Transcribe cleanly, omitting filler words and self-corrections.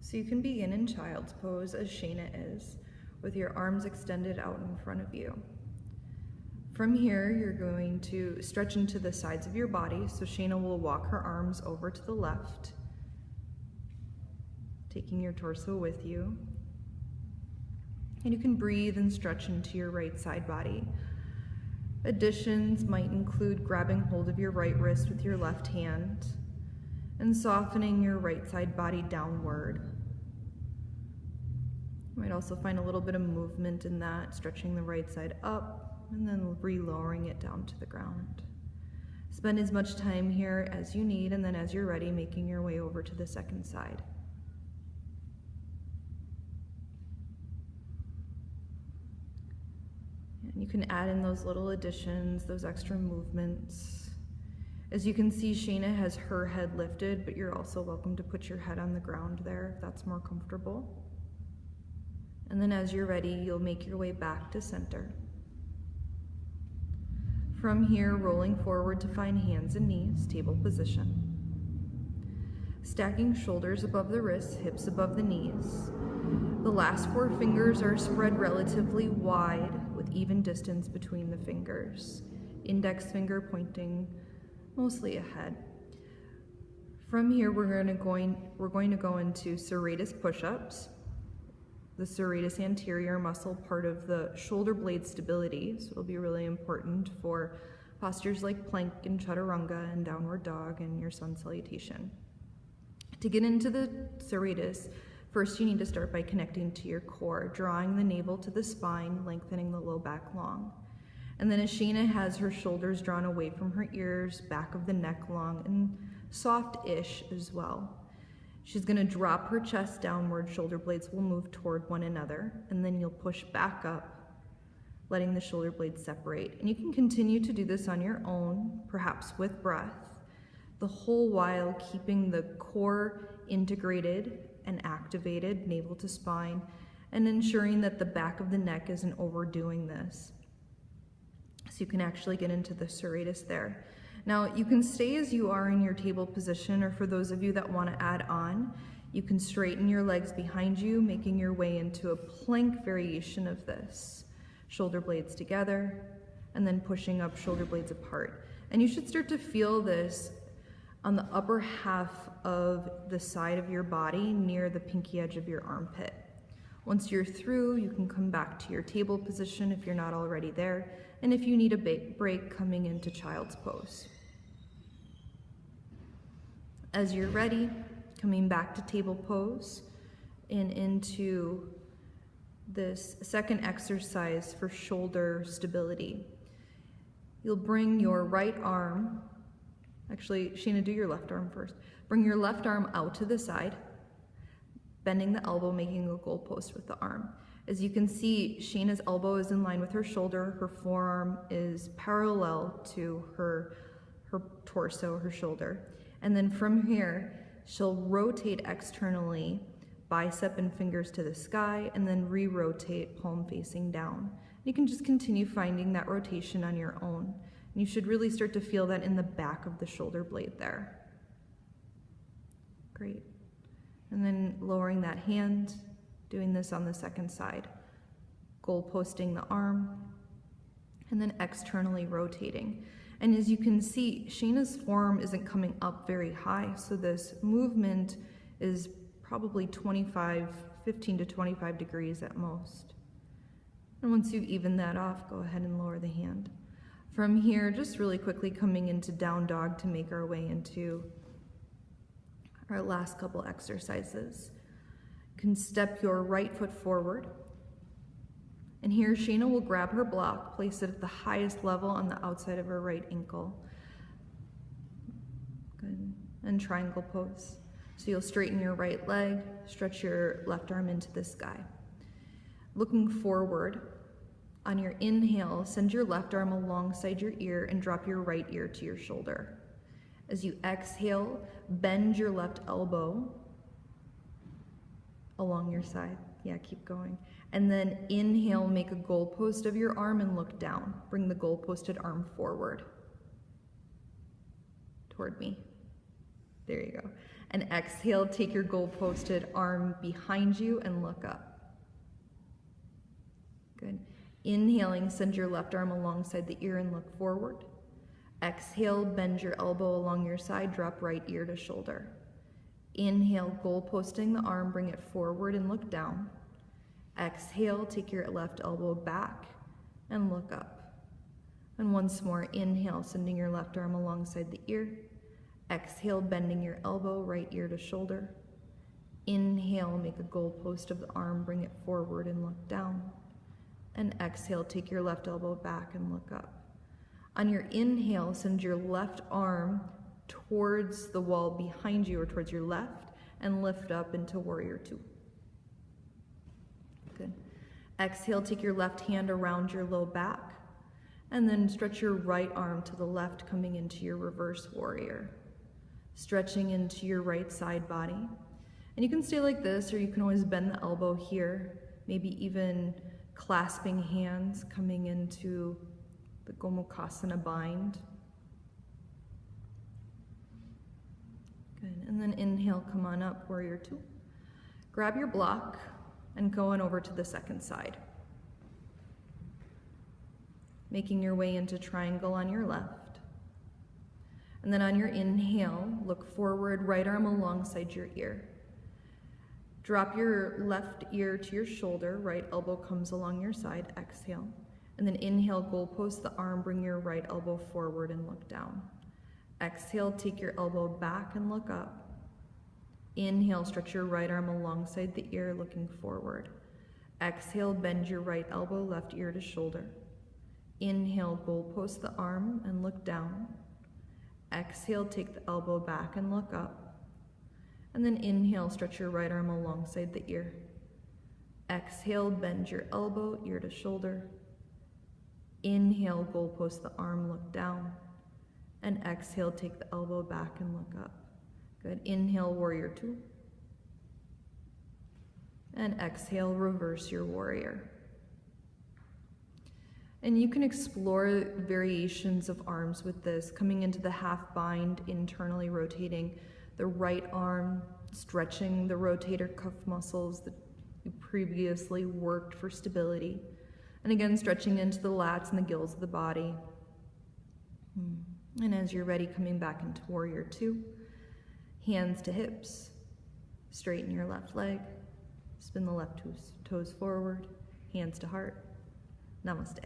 So you can begin in child's pose as Shayna is, with your arms extended out in front of you. From here, you're going to stretch into the sides of your body, so Shayna will walk her arms over to the left, taking your torso with you. And you can breathe and stretch into your right side body. Additions might include grabbing hold of your right wrist with your left hand and softening your right side body downward. You might also find a little bit of movement in that, stretching the right side up and then re-lowering it down to the ground. Spend as much time here as you need, and then as you're ready, making your way over to the second side. And you can add in those little additions, those extra movements. As you can see, Shayna has her head lifted, but you're also welcome to put your head on the ground there if that's more comfortable. And then as you're ready, you'll make your way back to center. From here, rolling forward to find hands and knees, table position. Stacking shoulders above the wrists, hips above the knees. The last 4 fingers are spread relatively wide with even distance between the fingers. Index finger pointing mostly ahead. From here, we're going to go into serratus push-ups. The serratus anterior muscle, part of the shoulder blade stability, so it'll be really important for postures like plank and chaturanga and downward dog and your sun salutation. To get into the serratus, first you need to start by connecting to your core, drawing the navel to the spine, lengthening the low back long. And then as Shayna has her shoulders drawn away from her ears, back of the neck long, and soft-ish as well. She's going to drop her chest downward, shoulder blades will move toward one another, and then you'll push back up, letting the shoulder blades separate. And you can continue to do this on your own, perhaps with breath, the whole while keeping the core integrated and activated, navel to spine, and ensuring that the back of the neck isn't overdoing this. So you can actually get into the serratus there. Now, you can stay as you are in your table position, or for those of you that want to add on, you can straighten your legs behind you, making your way into a plank variation of this. Shoulder blades together, and then pushing up, shoulder blades apart. And you should start to feel this on the upper half of the side of your body near the pinky edge of your armpit. Once you're through, you can come back to your table position if you're not already there, and if you need a break, coming into child's pose. As you're ready, coming back to table pose and into this second exercise for shoulder stability. You'll bring your right arm, actually, Shayna, do your left arm first. Bring your left arm out to the side, bending the elbow, making a goalpost with the arm. As you can see, Shayna's elbow is in line with her shoulder, her forearm is parallel to her torso, her shoulder. And then from here, she'll rotate externally, bicep and fingers to the sky, and then re-rotate, palm facing down. You can just continue finding that rotation on your own. And you should really start to feel that in the back of the shoulder blade there. Great. And then lowering that hand, doing this on the second side. Goal posting the arm, and then externally rotating. And as you can see, Shayna's form isn't coming up very high, so this movement is probably 15 to 25 degrees at most. And once you've evened that off, go ahead and lower the hand. From here, just really quickly coming into down dog to make our way into our last couple exercises. You can step your right foot forward. And here Shayna will grab her block, place it at the highest level on the outside of her right ankle. Good. And triangle pose. So you'll straighten your right leg, stretch your left arm into the sky. Looking forward, on your inhale, send your left arm alongside your ear and drop your right ear to your shoulder. As you exhale, bend your left elbow along your side. Yeah, keep going. And then inhale, make a goalpost of your arm and look down. Bring the goalposted arm forward toward me. There you go. And exhale, take your goal-posted arm behind you and look up. Good. Inhaling, send your left arm alongside the ear and look forward. Exhale, bend your elbow along your side, drop right ear to shoulder. Inhale, goal-posting the arm, bring it forward and look down. Exhale, take your left elbow back and look up. And once more, inhale, sending your left arm alongside the ear. Exhale, bending your elbow, right ear to shoulder. Inhale, make a goalpost of the arm, bring it forward and look down. And exhale, take your left elbow back and look up. On your inhale, send your left arm towards the wall behind you or towards your left and lift up into Warrior Two. Good. Exhale, take your left hand around your low back and then stretch your right arm to the left, coming into your reverse warrior. Stretching into your right side body. And you can stay like this, or you can always bend the elbow here, maybe even clasping hands, coming into the Gomukhasana bind. Good, and then inhale, come on up, Warrior Two. Grab your block and go on over to the second side. Making your way into triangle on your left. And then on your inhale, look forward, right arm alongside your ear. Drop your left ear to your shoulder, right elbow comes along your side, exhale. And then inhale, goalpost the arm, bring your right elbow forward and look down. Exhale, take your elbow back and look up. Inhale, stretch your right arm alongside the ear, looking forward. Exhale, bend your right elbow, left ear to shoulder. Inhale, goalpost the arm and look down. Exhale, take the elbow back and look up. And then inhale, stretch your right arm alongside the ear. Exhale, bend your elbow, ear to shoulder. Inhale, goalpost the arm, look down. And exhale, take the elbow back and look up. Good. Inhale, Warrior Two. And exhale, reverse your warrior. And you can explore variations of arms with this, coming into the half bind, internally rotating the right arm, stretching the rotator cuff muscles that you previously worked for stability. And again, stretching into the lats and the gills of the body. And as you're ready, coming back into Warrior Two, hands to hips, straighten your left leg, spin the left toes forward, hands to heart. Namaste.